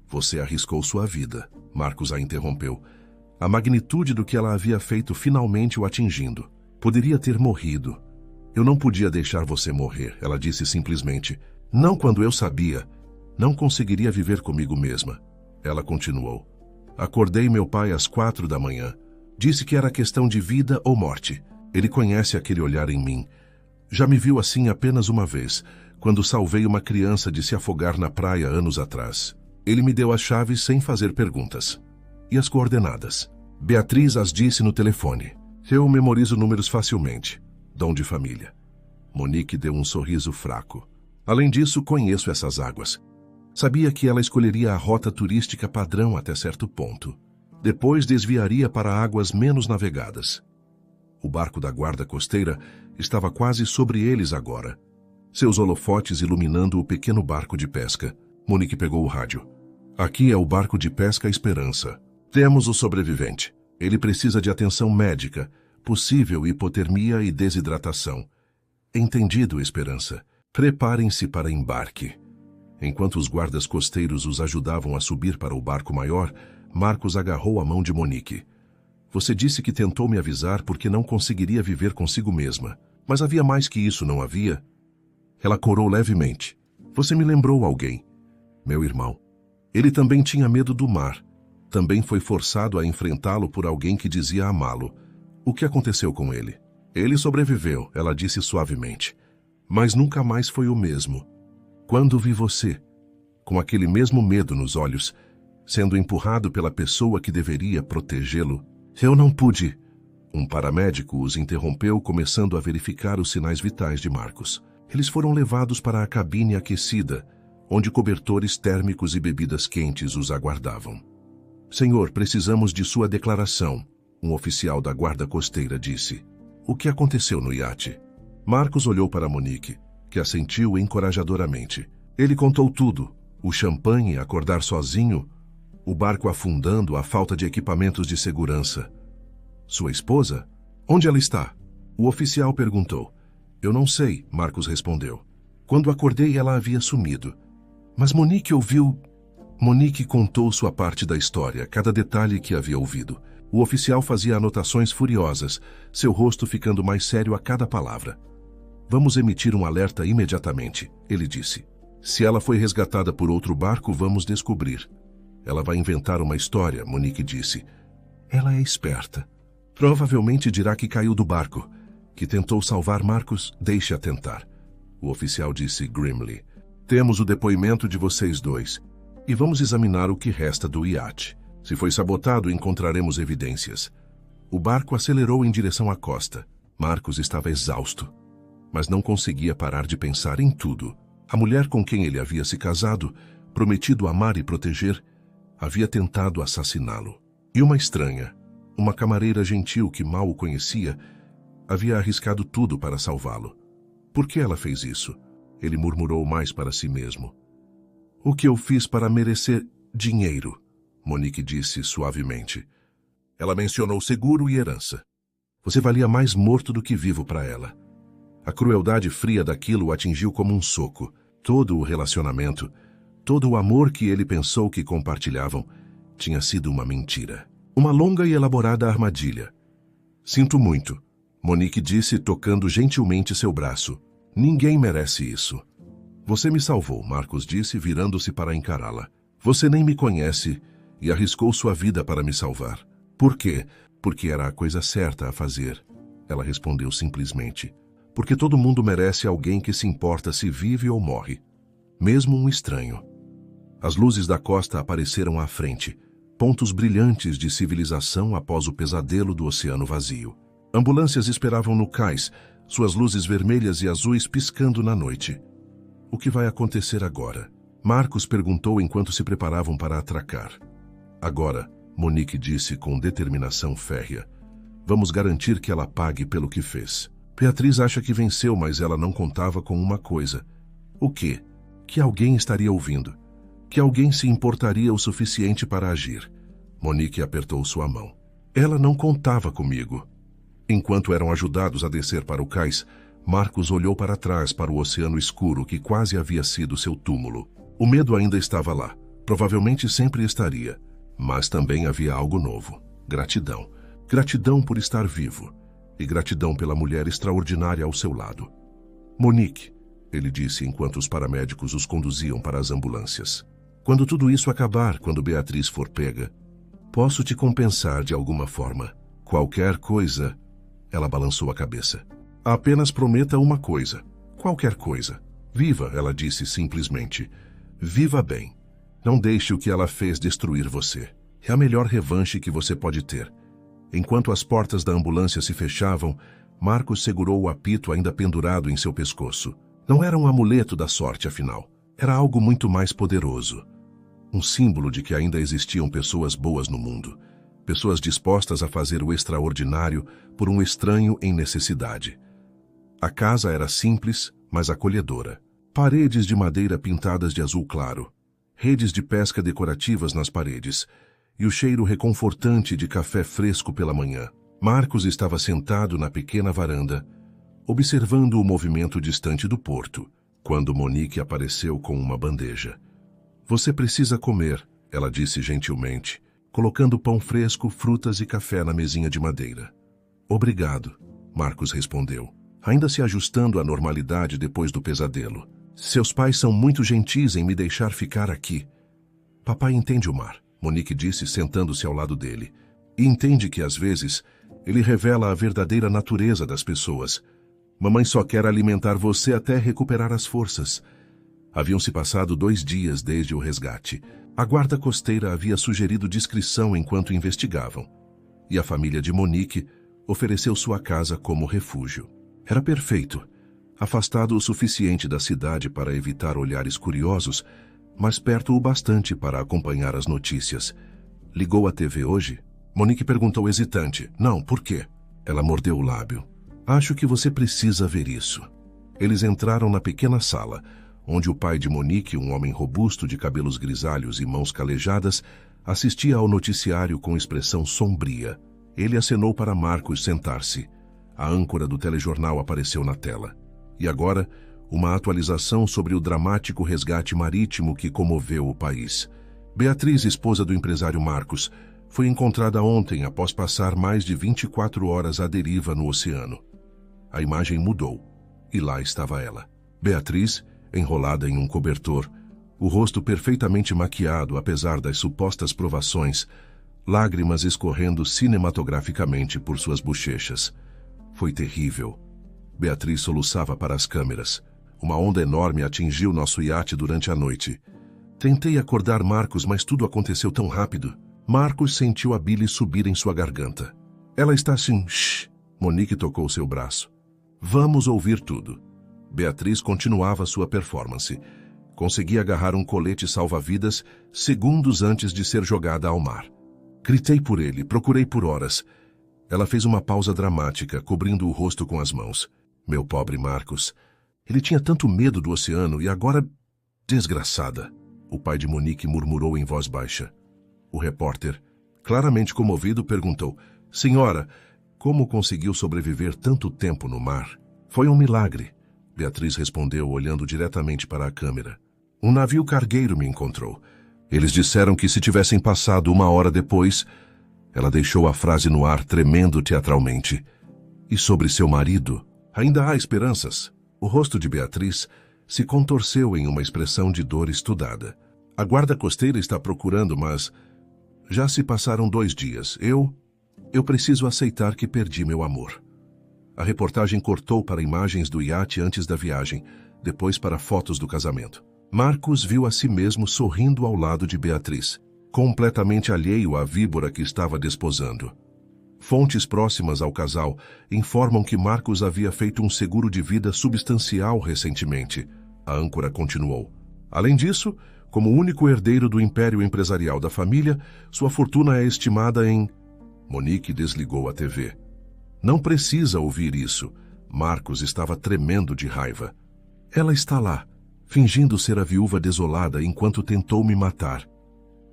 Você arriscou sua vida, Marcos a interrompeu. A magnitude do que ela havia feito finalmente o atingindo. Poderia ter morrido. Eu não podia deixar você morrer, ela disse simplesmente. Não quando eu sabia. Não conseguiria viver comigo mesma. Ela continuou. Acordei meu pai às 4 da manhã. Disse que era questão de vida ou morte. Ele conhece aquele olhar em mim. Já me viu assim apenas uma vez, quando salvei uma criança de se afogar na praia anos atrás. Ele me deu as chaves sem fazer perguntas. E as coordenadas? Beatriz as disse no telefone. Eu memorizo números facilmente. Dom de família. Monique deu um sorriso fraco. Além disso, conheço essas águas. Sabia que ela escolheria a rota turística padrão até certo ponto. Depois desviaria para águas menos navegadas. O barco da guarda costeira estava quase sobre eles agora. Seus holofotes iluminando o pequeno barco de pesca. Monique pegou o rádio. Aqui é o barco de pesca Esperança. Temos o sobrevivente. Ele precisa de atenção médica, possível hipotermia e desidratação. Entendido, Esperança. Preparem-se para embarque. Enquanto os guardas costeiros os ajudavam a subir para o barco maior, Marcos agarrou a mão de Monique. Você disse que tentou me avisar porque não conseguiria viver consigo mesma. Mas havia mais que isso, não havia? Ela corou levemente. Você me lembrou alguém. Meu irmão. Ele também tinha medo do mar. Também foi forçado a enfrentá-lo por alguém que dizia amá-lo. O que aconteceu com ele? Ele sobreviveu, ela disse suavemente. Mas nunca mais foi o mesmo. Quando vi você, com aquele mesmo medo nos olhos, sendo empurrado pela pessoa que deveria protegê-lo, eu não pude. Um paramédico os interrompeu, começando a verificar os sinais vitais de Marcos. Eles foram levados para a cabine aquecida, onde cobertores térmicos e bebidas quentes os aguardavam. Senhor, precisamos de sua declaração. Um oficial da guarda costeira disse. O que aconteceu no iate? Marcos olhou para Monique, que assentiu encorajadoramente. Ele contou tudo. O champanhe, acordar sozinho, o barco afundando, a falta de equipamentos de segurança. Sua esposa? Onde ela está? O oficial perguntou. Eu não sei, Marcos respondeu. Quando acordei, ela havia sumido. Mas Monique ouviu... Monique contou sua parte da história, cada detalhe que havia ouvido. O oficial fazia anotações furiosas, seu rosto ficando mais sério a cada palavra. Vamos emitir um alerta imediatamente, ele disse. Se ela foi resgatada por outro barco, vamos descobrir. Ela vai inventar uma história, Monique disse. Ela é esperta. Provavelmente dirá que caiu do barco, que tentou salvar Marcos, deixe-a tentar. O oficial disse grimly. Temos o depoimento de vocês dois e vamos examinar o que resta do iate. Se foi sabotado, encontraremos evidências. O barco acelerou em direção à costa. Marcos estava exausto, mas não conseguia parar de pensar em tudo. A mulher com quem ele havia se casado, prometido amar e proteger, havia tentado assassiná-lo. E uma estranha, uma camareira gentil que mal o conhecia, havia arriscado tudo para salvá-lo. Por que ela fez isso? Ele murmurou mais para si mesmo. O que eu fiz para merecer dinheiro? Monique disse suavemente. Ela mencionou seguro e herança. Você valia mais morto do que vivo para ela. A crueldade fria daquilo o atingiu como um soco. Todo o relacionamento, todo o amor que ele pensou que compartilhavam, tinha sido uma mentira. Uma longa e elaborada armadilha. Sinto muito, Monique disse, tocando gentilmente seu braço. Ninguém merece isso. Você me salvou, Marcos disse, virando-se para encará-la. Você nem me conhece e arriscou sua vida para me salvar. Por quê? Porque era a coisa certa a fazer. Ela respondeu simplesmente. Porque todo mundo merece alguém que se importa se vive ou morre. Mesmo um estranho. As luzes da costa apareceram à frente, pontos brilhantes de civilização após o pesadelo do oceano vazio. Ambulâncias esperavam no cais, suas luzes vermelhas e azuis piscando na noite. O que vai acontecer agora? Marcos perguntou enquanto se preparavam para atracar. Agora, Monique disse com determinação férrea. Vamos garantir que ela pague pelo que fez. Beatriz acha que venceu, mas ela não contava com uma coisa. O quê? Que alguém estaria ouvindo. Que alguém se importaria o suficiente para agir. Monique apertou sua mão. Ela não contava comigo. Enquanto eram ajudados a descer para o cais, Marcos olhou para trás para o oceano escuro que quase havia sido seu túmulo. O medo ainda estava lá. Provavelmente sempre estaria. Mas também havia algo novo. Gratidão. Gratidão por estar vivo. E gratidão pela mulher extraordinária ao seu lado. Monique, ele disse enquanto os paramédicos os conduziam para as ambulâncias. Quando tudo isso acabar, quando Beatriz for pega, posso te compensar de alguma forma. Qualquer coisa. Ela balançou a cabeça. Apenas prometa uma coisa. Qualquer coisa. Viva, ela disse simplesmente. Viva bem. Não deixe o que ela fez destruir você. É a melhor revanche que você pode ter. Enquanto as portas da ambulância se fechavam, Marcos segurou o apito ainda pendurado em seu pescoço. Não era um amuleto da sorte, afinal. Era algo muito mais poderoso. Um símbolo de que ainda existiam pessoas boas no mundo. Pessoas dispostas a fazer o extraordinário por um estranho em necessidade. A casa era simples, mas acolhedora. Paredes de madeira pintadas de azul claro. Redes de pesca decorativas nas paredes. E o cheiro reconfortante de café fresco pela manhã. Marcos estava sentado na pequena varanda, observando o movimento distante do porto, quando Monique apareceu com uma bandeja. Você precisa comer, ela disse gentilmente, colocando pão fresco, frutas e café na mesinha de madeira. Obrigado, Marcos respondeu, ainda se ajustando à normalidade depois do pesadelo. Seus pais são muito gentis em me deixar ficar aqui. Papai entende o mar, Monique disse sentando-se ao lado dele, e entende que às vezes ele revela a verdadeira natureza das pessoas. Mamãe só quer alimentar você até recuperar as forças. Haviam se passado 2 dias desde o resgate. A guarda costeira havia sugerido discrição enquanto investigavam, e a família de Monique ofereceu sua casa como refúgio. Era perfeito, afastado o suficiente da cidade para evitar olhares curiosos, mas perto o bastante para acompanhar as notícias. Ligou a TV hoje? Monique perguntou hesitante. Não, por quê? Ela mordeu o lábio. Acho que você precisa ver isso. Eles entraram na pequena sala, onde o pai de Monique, um homem robusto de cabelos grisalhos e mãos calejadas, assistia ao noticiário com expressão sombria. Ele acenou para Marcos sentar-se. A âncora do telejornal apareceu na tela. E agora, uma atualização sobre o dramático resgate marítimo que comoveu o país. Beatriz, esposa do empresário Marcos, foi encontrada ontem após passar mais de 24 horas à deriva no oceano. A imagem mudou, e lá estava ela. Beatriz, enrolada em um cobertor, o rosto perfeitamente maquiado apesar das supostas provações, lágrimas escorrendo cinematograficamente por suas bochechas. Foi terrível. Beatriz soluçava para as câmeras. Uma onda enorme atingiu nosso iate durante a noite. Tentei acordar Marcos, mas tudo aconteceu tão rápido. Marcos sentiu a bile subir em sua garganta. Ela está assim... Shh! Monique tocou seu braço. Vamos ouvir tudo. Beatriz continuava sua performance. Conseguia agarrar um colete salva-vidas segundos antes de ser jogada ao mar. Gritei por ele, procurei por horas. Ela fez uma pausa dramática, cobrindo o rosto com as mãos. Meu pobre Marcos. Ele tinha tanto medo do oceano e agora... Desgraçada. O pai de Monique murmurou em voz baixa. O repórter, claramente comovido, perguntou: Senhora, como conseguiu sobreviver tanto tempo no mar? Foi um milagre. Beatriz respondeu, olhando diretamente para a câmera. Um navio cargueiro me encontrou. Eles disseram que se tivessem passado 1 hora depois... Ela deixou a frase no ar, tremendo teatralmente. E sobre seu marido? Ainda há esperanças. O rosto de Beatriz se contorceu em uma expressão de dor estudada. A guarda costeira está procurando, mas... Já se passaram 2 dias. Eu preciso aceitar que perdi meu amor. A reportagem cortou para imagens do iate antes da viagem, depois para fotos do casamento. Marcos viu a si mesmo sorrindo ao lado de Beatriz, completamente alheio à víbora que estava desposando. Fontes próximas ao casal informam que Marcos havia feito um seguro de vida substancial recentemente. A âncora continuou. Além disso, como único herdeiro do império empresarial da família, sua fortuna é estimada em... Monique desligou a TV. Não precisa ouvir isso. Marcos estava tremendo de raiva. Ela está lá, fingindo ser a viúva desolada enquanto tentou me matar.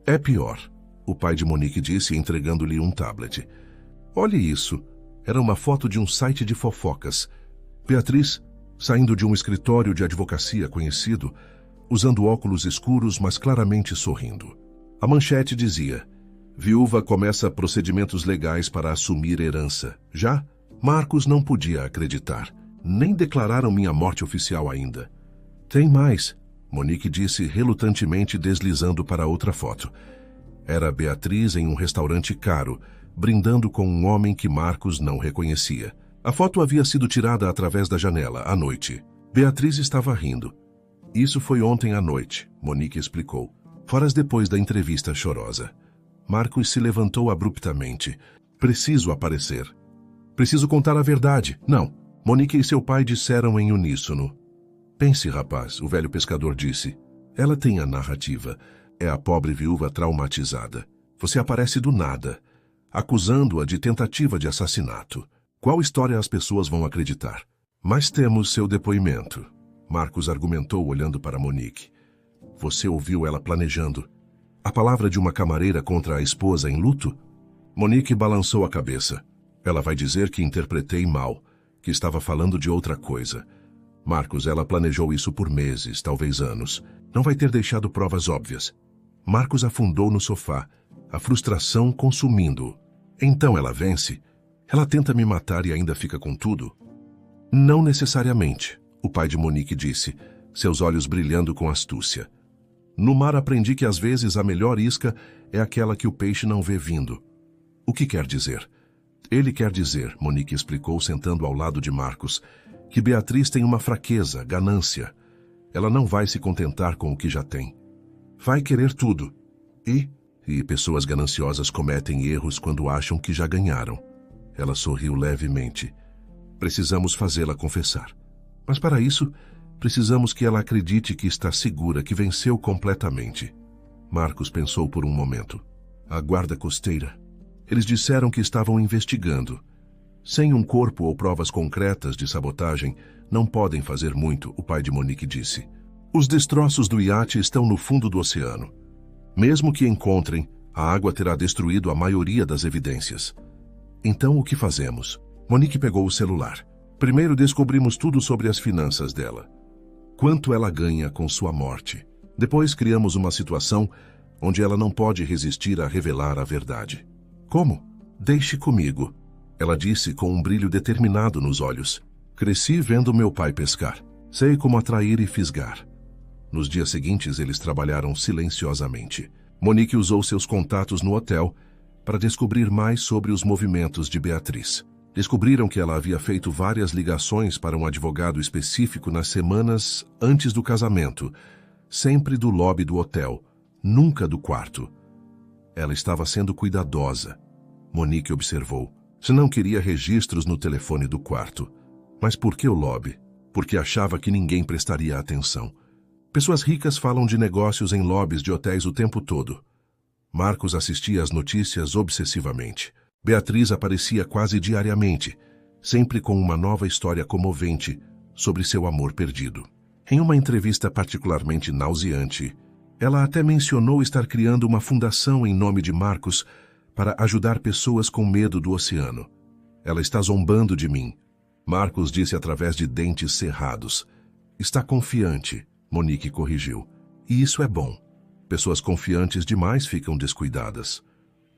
É pior, o pai de Monique disse, entregando-lhe um tablet. Olhe isso. Era uma foto de um site de fofocas. Beatriz, saindo de um escritório de advocacia conhecido, usando óculos escuros, mas claramente sorrindo. A manchete dizia: Viúva começa procedimentos legais para assumir herança. Já? Marcos não podia acreditar. Nem declararam minha morte oficial ainda. Tem mais, Monique disse relutantemente, deslizando para outra foto. Era Beatriz em um restaurante caro, brindando com um homem que Marcos não reconhecia. A foto havia sido tirada através da janela, à noite. Beatriz estava rindo. Isso foi ontem à noite, Monique explicou, horas depois da entrevista chorosa. Marcos se levantou abruptamente. Preciso aparecer. Preciso contar a verdade. Não. Monique e seu pai disseram em uníssono. Pense, rapaz, o velho pescador disse. Ela tem a narrativa. É a pobre viúva traumatizada. Você aparece do nada, acusando-a de tentativa de assassinato. Qual história as pessoas vão acreditar? Mas temos seu depoimento. Marcos argumentou olhando para Monique. Você ouviu ela planejando. A palavra de uma camareira contra a esposa em luto? Monique balançou a cabeça. Ela vai dizer que interpretei mal, que estava falando de outra coisa. Marcos, ela planejou isso por meses, talvez anos. Não vai ter deixado provas óbvias. Marcos afundou no sofá, a frustração consumindo-o. Então ela vence? Ela tenta me matar e ainda fica com tudo? Não necessariamente, o pai de Monique disse, seus olhos brilhando com astúcia. No mar aprendi que às vezes a melhor isca é aquela que o peixe não vê vindo. O que quer dizer? Ele quer dizer, Monique explicou sentando ao lado de Marcos, que Beatriz tem uma fraqueza, ganância. Ela não vai se contentar com o que já tem. Vai querer tudo. E pessoas gananciosas cometem erros quando acham que já ganharam. Ela sorriu levemente. Precisamos fazê-la confessar. Mas para isso, precisamos que ela acredite que está segura, que venceu completamente. Marcos pensou por um momento. A guarda costeira. Eles disseram que estavam investigando. Sem um corpo ou provas concretas de sabotagem, não podem fazer muito, o pai de Monique disse. Os destroços do iate estão no fundo do oceano. Mesmo que encontrem, a água terá destruído a maioria das evidências. Então, o que fazemos? Monique pegou o celular. Primeiro descobrimos tudo sobre as finanças dela. Quanto ela ganha com sua morte. Depois criamos uma situação onde ela não pode resistir a revelar a verdade. Como? Deixe comigo. Ela disse com um brilho determinado nos olhos. Cresci vendo meu pai pescar. Sei como atrair e fisgar. Nos dias seguintes, eles trabalharam silenciosamente. Monique usou seus contatos no hotel para descobrir mais sobre os movimentos de Beatriz. Descobriram que ela havia feito várias ligações para um advogado específico nas semanas antes do casamento, sempre do lobby do hotel, nunca do quarto. Ela estava sendo cuidadosa. Monique observou. Se não queria registros no telefone do quarto. Mas por que o lobby? Porque achava que ninguém prestaria atenção. Pessoas ricas falam de negócios em lobbies de hotéis o tempo todo. Marcos assistia às notícias obsessivamente. Beatriz aparecia quase diariamente, sempre com uma nova história comovente sobre seu amor perdido. Em uma entrevista particularmente nauseante, ela até mencionou estar criando uma fundação em nome de Marcos para ajudar pessoas com medo do oceano. Ela está zombando de mim. Marcos disse através de dentes cerrados. Está confiante, Monique corrigiu. E isso é bom. Pessoas confiantes demais ficam descuidadas.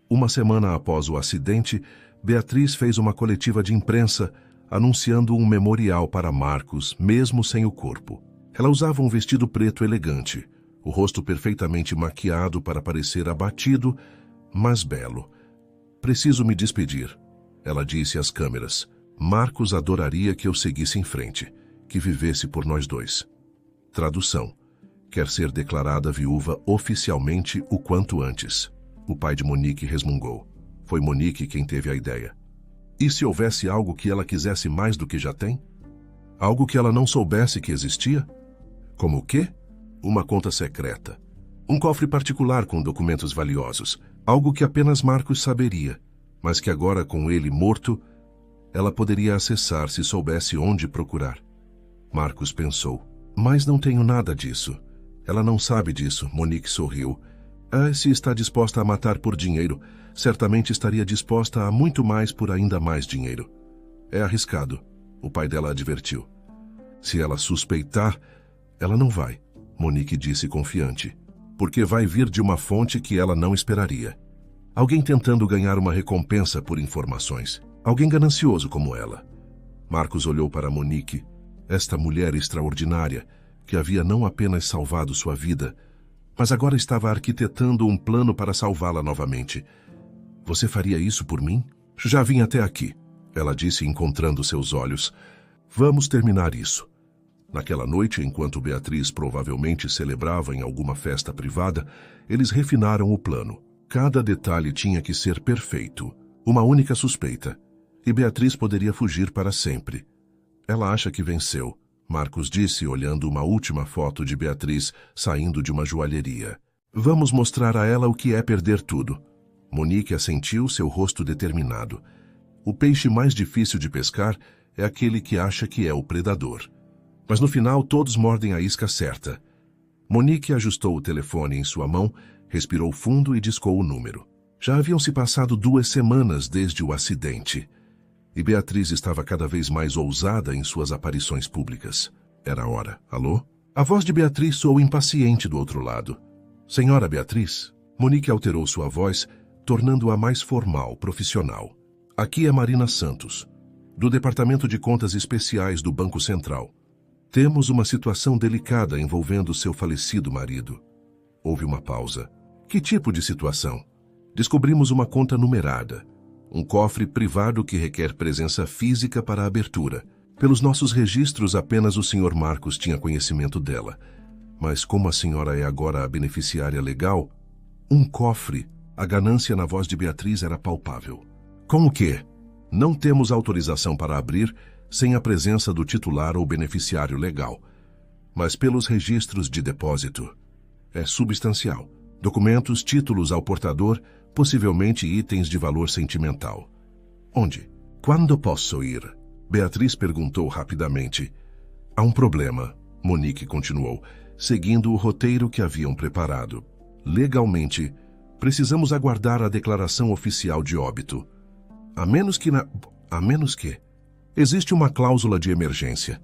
Uma semana após o acidente, Beatriz fez uma coletiva de imprensa anunciando um memorial para Marcos, mesmo sem o corpo. Ela usava um vestido preto elegante, o rosto perfeitamente maquiado para parecer abatido, mas belo. Preciso me despedir, ela disse às câmeras. Marcos adoraria que eu seguisse em frente, que vivesse por nós dois. Tradução. Quer ser declarada viúva oficialmente o quanto antes. O pai de Monique resmungou. Foi Monique quem teve a ideia. E se houvesse algo que ela quisesse mais do que já tem? Algo que ela não soubesse que existia? Como o quê? Uma conta secreta. Um cofre particular com documentos valiosos. Algo que apenas Marcos saberia, mas que agora, com ele morto, ela poderia acessar se soubesse onde procurar. Marcos pensou. Mas não tenho nada disso. Ela não sabe disso, Monique sorriu. Se está disposta a matar por dinheiro, certamente estaria disposta a muito mais por ainda mais dinheiro. É arriscado, o pai dela advertiu. Se ela suspeitar, ela não vai, Monique disse confiante, porque vai vir de uma fonte que ela não esperaria. Alguém tentando ganhar uma recompensa por informações. Alguém ganancioso como ela. Marcos olhou para Monique, esta mulher extraordinária, que havia não apenas salvado sua vida, mas agora estava arquitetando um plano para salvá-la novamente. Você faria isso por mim? Já vim até aqui, ela disse encontrando seus olhos. Vamos terminar isso. Naquela noite, enquanto Beatriz provavelmente celebrava em alguma festa privada, eles refinaram o plano. Cada detalhe tinha que ser perfeito. Uma única suspeita. E Beatriz poderia fugir para sempre. Ela acha que venceu, Marcos disse, olhando uma última foto de Beatriz saindo de uma joalheria. Vamos mostrar a ela o que é perder tudo. Monique assentiu, seu rosto determinado. O peixe mais difícil de pescar é aquele que acha que é o predador. Mas no final todos mordem a isca certa. Monique ajustou o telefone em sua mão, respirou fundo e discou o número. Já haviam se passado 2 semanas desde o acidente. E Beatriz estava cada vez mais ousada em suas aparições públicas. Era a hora. Alô? A voz de Beatriz soou impaciente do outro lado. Senhora Beatriz? Monique alterou sua voz, tornando-a mais formal, profissional. Aqui é Marina Santos, do Departamento de Contas Especiais do Banco Central. Temos uma situação delicada envolvendo seu falecido marido. Houve uma pausa. Que tipo de situação? Descobrimos uma conta numerada. Um cofre privado que requer presença física para a abertura. Pelos nossos registros, apenas o Sr. Marcos tinha conhecimento dela. Mas como a senhora é agora a beneficiária legal, um cofre, a ganância na voz de Beatriz era palpável. Com o quê? Não temos autorização para abrir sem a presença do titular ou beneficiário legal. Mas pelos registros de depósito, é substancial. Documentos, títulos ao portador, possivelmente itens de valor sentimental. Onde? Quando posso ir? Beatriz perguntou rapidamente. Há um problema, Monique continuou, seguindo o roteiro que haviam preparado. Legalmente, precisamos aguardar a declaração oficial de óbito. A menos que... Existe uma cláusula de emergência.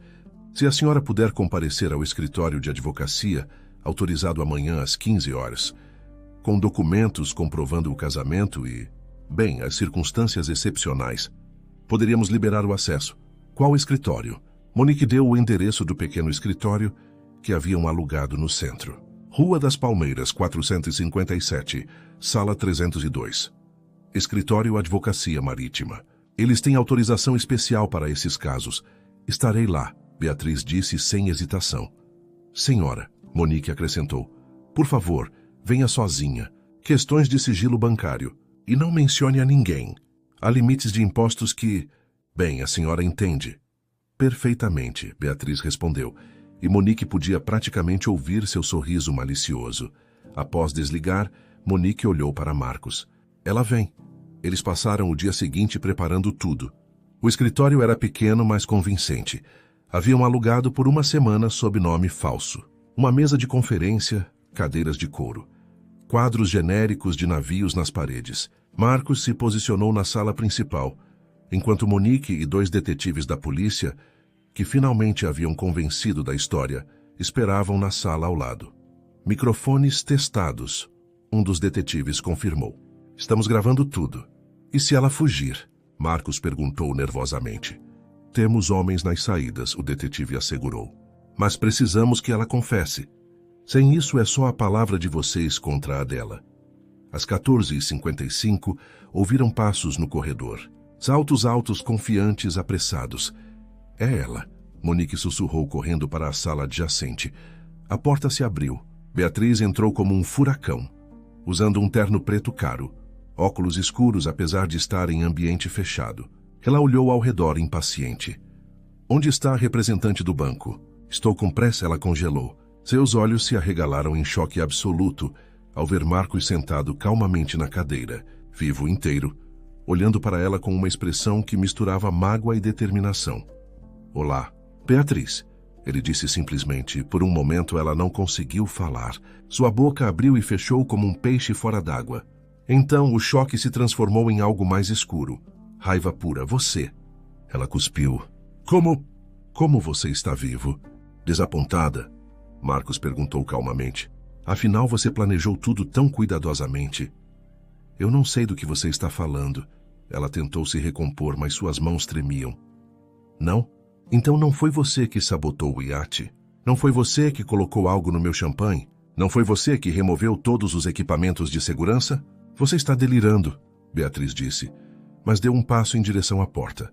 Se a senhora puder comparecer ao escritório de advocacia, autorizado amanhã às 15 horas, com documentos comprovando o casamento e, bem, as circunstâncias excepcionais, poderíamos liberar o acesso. Qual escritório? Monique deu o endereço do pequeno escritório que haviam alugado no centro. Rua das Palmeiras, 457, sala 302. Escritório Advocacia Marítima. Eles têm autorização especial para esses casos. Estarei lá, Beatriz disse sem hesitação. Senhora, Monique acrescentou, por favor, venha sozinha. Questões de sigilo bancário. E não mencione a ninguém. Há limites de impostos que... Bem, a senhora entende. Perfeitamente, Beatriz respondeu, e Monique podia praticamente ouvir seu sorriso malicioso. Após desligar, Monique olhou para Marcos. Ela vem. Eles passaram o dia seguinte preparando tudo. O escritório era pequeno, mas convincente. Haviam alugado por uma semana sob nome falso. Uma mesa de conferência, cadeiras de couro. Quadros genéricos de navios nas paredes. Marcos se posicionou na sala principal, enquanto Monique e 2 detetives da polícia, que finalmente haviam convencido da história, esperavam na sala ao lado. Microfones testados. Um dos detetives confirmou. Estamos gravando tudo. E se ela fugir? Marcos perguntou nervosamente. Temos homens nas saídas, o detetive assegurou. Mas precisamos que ela confesse. Sem isso é só a palavra de vocês contra a dela. Às 14h55, ouviram passos no corredor. Saltos altos, confiantes, apressados. É ela, Monique sussurrou correndo para a sala adjacente. A porta se abriu. Beatriz entrou como um furacão, usando um terno preto caro, óculos escuros apesar de estar em ambiente fechado. Ela olhou ao redor impaciente. Onde está a representante do banco? Estou com pressa, ela congelou. Seus olhos se arregalaram em choque absoluto ao ver Marcos sentado calmamente na cadeira, vivo inteiro, olhando para ela com uma expressão que misturava mágoa e determinação. Olá, Beatriz, ele disse simplesmente. Por um momento ela não conseguiu falar. Sua boca abriu e fechou como um peixe fora d'água. Então o choque se transformou em algo mais escuro. Raiva pura. Você. Ela cuspiu. Como você está vivo? Desapontada? Marcos perguntou calmamente. Afinal, você planejou tudo tão cuidadosamente. Eu não sei do que você está falando. Ela tentou se recompor, mas suas mãos tremiam. Não? Então não foi você que sabotou o iate? Não foi você que colocou algo no meu champanhe? Não foi você que removeu todos os equipamentos de segurança? Você está delirando, Beatriz disse, mas deu um passo em direção à porta.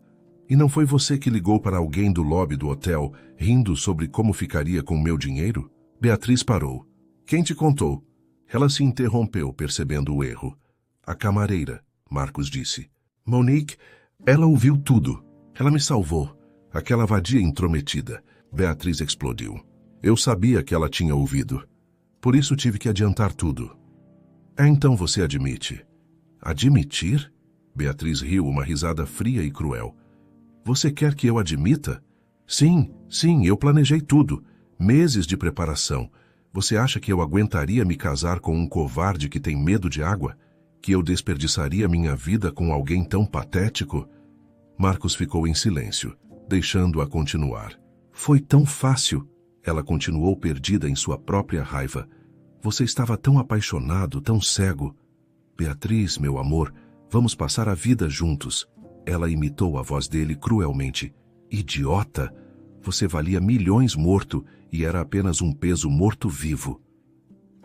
E não foi você que ligou para alguém do lobby do hotel, rindo sobre como ficaria com o meu dinheiro? Beatriz parou. Quem te contou? Ela se interrompeu, percebendo o erro. A camareira, Marcos disse. Monique, ela ouviu tudo. Ela me salvou. Aquela vadia intrometida. Beatriz explodiu. Eu sabia que ela tinha ouvido. Por isso tive que adiantar tudo. Então você admite. Admitir? Beatriz riu, uma risada fria e cruel. Você quer que eu admita? Sim, eu planejei tudo. Meses de preparação. Você acha que eu aguentaria me casar com um covarde que tem medo de água? Que eu desperdiçaria minha vida com alguém tão patético? Marcos ficou em silêncio, deixando-a continuar. Foi tão fácil. Ela continuou perdida em sua própria raiva. Você estava tão apaixonado, tão cego. Beatriz, meu amor, vamos passar a vida juntos. Ela imitou a voz dele cruelmente. Idiota! Você valia milhões morto e era apenas um peso morto-vivo.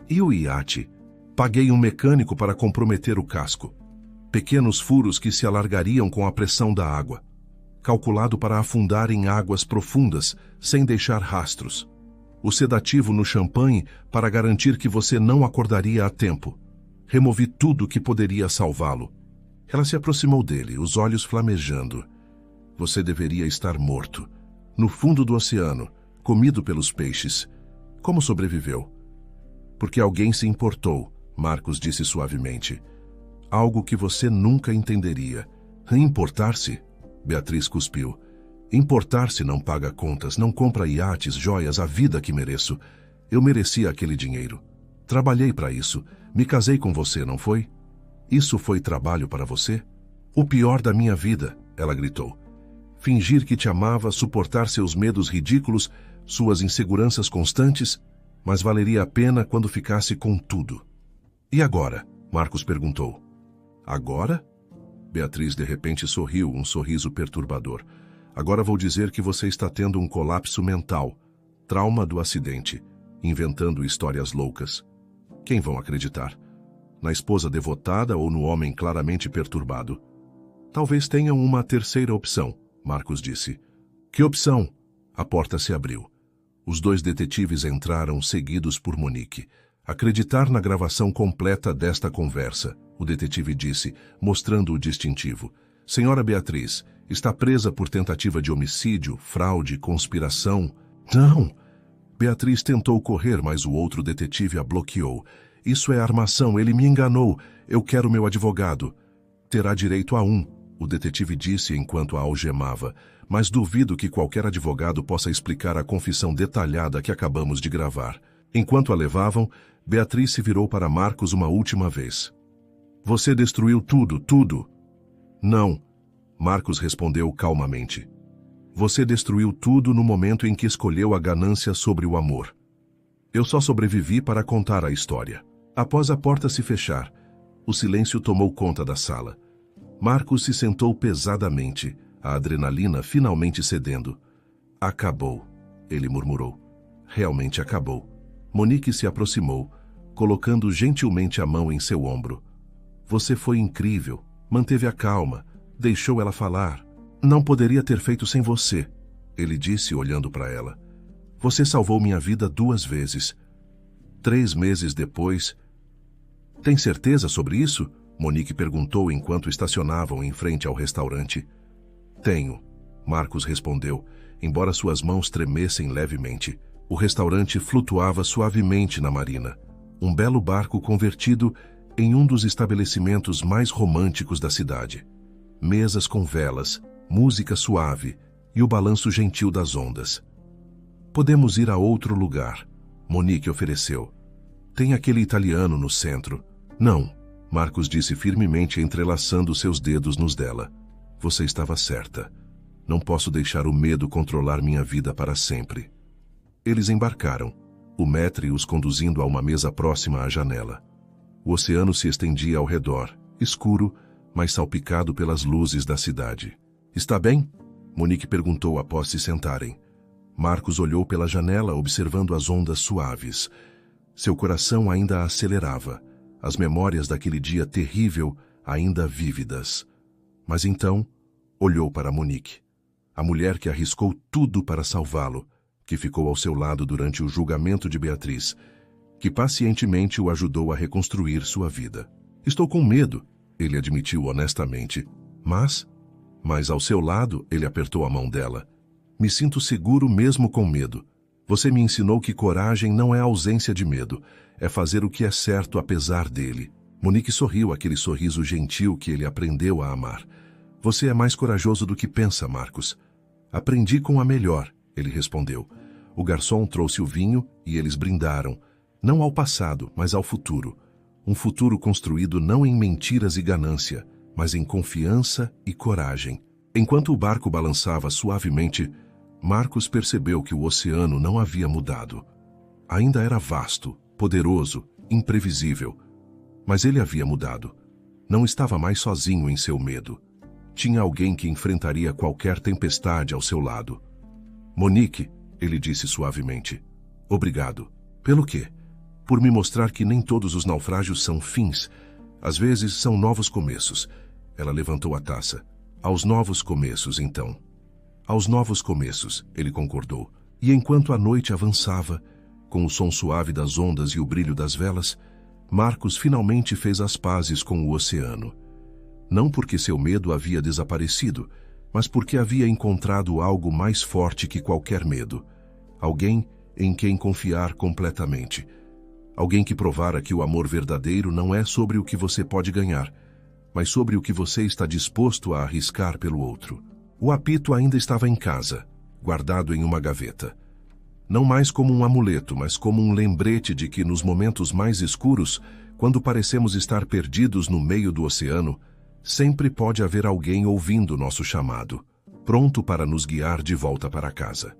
E o iate? Paguei um mecânico para comprometer o casco. Pequenos furos que se alargariam com a pressão da água. Calculado para afundar em águas profundas, sem deixar rastros. O sedativo no champanhe para garantir que você não acordaria a tempo. Removi tudo que poderia salvá-lo. Ela se aproximou dele, os olhos flamejando. Você deveria estar morto. No fundo do oceano, comido pelos peixes. Como sobreviveu? Porque alguém se importou. Marcos disse suavemente. Algo que você nunca entenderia. Importar-se? Beatriz cuspiu. Importar-se não paga contas, não compra iates, joias, a vida que mereço. Eu merecia aquele dinheiro. Trabalhei para isso. Me casei com você, não foi? Isso foi trabalho para você? O pior da minha vida, ela gritou. Fingir que te amava, suportar seus medos ridículos, suas inseguranças constantes, mas valeria a pena quando ficasse com tudo. E agora? Marcos perguntou. Agora? Beatriz de repente sorriu, um sorriso perturbador. Agora vou dizer que você está tendo um colapso mental, trauma do acidente, inventando histórias loucas. Quem vão acreditar? Na esposa devotada ou no homem claramente perturbado? Talvez tenham uma terceira opção, Marcos disse. Que opção? A porta se abriu. Os dois detetives entraram, seguidos por Monique. Acreditar na gravação completa desta conversa, o detetive disse, mostrando o distintivo. Senhora Beatriz, está presa por tentativa de homicídio, fraude, conspiração. Não! Beatriz tentou correr, mas o outro detetive a bloqueou. Isso é armação, ele me enganou. Eu quero meu advogado. Terá direito a um, o detetive disse enquanto a algemava, mas duvido que qualquer advogado possa explicar a confissão detalhada que acabamos de gravar. Enquanto a levavam, Beatriz se virou para Marcos uma última vez. Você destruiu tudo, tudo. Não, Marcos respondeu calmamente. Você destruiu tudo no momento em que escolheu a ganância sobre o amor. Eu só sobrevivi para contar a história. Após a porta se fechar, o silêncio tomou conta da sala. Marcos se sentou pesadamente, a adrenalina finalmente cedendo. Acabou, ele murmurou. Realmente acabou. Monique se aproximou, colocando gentilmente a mão em seu ombro. Você foi incrível, manteve a calma, deixou ela falar. Não poderia ter feito sem você, ele disse olhando para ela. Você salvou minha vida 2 vezes. 3 meses depois... Tem certeza sobre isso? Monique perguntou enquanto estacionavam em frente ao restaurante. Tenho, Marcos respondeu, embora suas mãos tremessem levemente. O restaurante flutuava suavemente na marina. Um belo barco convertido em um dos estabelecimentos mais românticos da cidade. Mesas com velas, música suave e o balanço gentil das ondas. Podemos ir a outro lugar, Monique ofereceu. Tem aquele italiano no centro. Não, Marcos disse firmemente entrelaçando seus dedos nos dela. Você estava certa. Não posso deixar o medo controlar minha vida para sempre. Eles embarcaram, o maître os conduzindo a uma mesa próxima à janela. O oceano se estendia ao redor, escuro, mas salpicado pelas luzes da cidade. Está bem? Monique perguntou após se sentarem. Marcos olhou pela janela, observando as ondas suaves. Seu coração ainda acelerava, as memórias daquele dia terrível ainda vívidas. Mas então, olhou para Monique, a mulher que arriscou tudo para salvá-lo, que ficou ao seu lado durante o julgamento de Beatriz, que pacientemente o ajudou a reconstruir sua vida. Estou com medo, ele admitiu honestamente. Mas ao seu lado, ele apertou a mão dela. Me sinto seguro mesmo com medo. Você me ensinou que coragem não é ausência de medo, é fazer o que é certo apesar dele. Monique sorriu, aquele sorriso gentil que ele aprendeu a amar. Você é mais corajoso do que pensa, Marcos. Aprendi com a melhor, ele respondeu. O garçom trouxe o vinho e eles brindaram, não ao passado, mas ao futuro. Um futuro construído não em mentiras e ganância, mas em confiança e coragem. Enquanto o barco balançava suavemente, Marcos percebeu que o oceano não havia mudado. Ainda era vasto, poderoso, imprevisível. Mas ele havia mudado. Não estava mais sozinho em seu medo. Tinha alguém que enfrentaria qualquer tempestade ao seu lado. Monique, ele disse suavemente. Obrigado. Pelo quê? Por me mostrar que nem todos os naufrágios são fins. Às vezes são novos começos. Ela levantou a taça. Aos novos começos, então. Aos novos começos, ele concordou. E enquanto a noite avançava, com o som suave das ondas e o brilho das velas, Marcos finalmente fez as pazes com o oceano. Não porque seu medo havia desaparecido, mas porque havia encontrado algo mais forte que qualquer medo. Alguém em quem confiar completamente. Alguém que provara que o amor verdadeiro não é sobre o que você pode ganhar, mas sobre o que você está disposto a arriscar pelo outro. O apito ainda estava em casa, guardado em uma gaveta. Não mais como um amuleto, mas como um lembrete de que nos momentos mais escuros, quando parecemos estar perdidos no meio do oceano, sempre pode haver alguém ouvindo nosso chamado, pronto para nos guiar de volta para casa.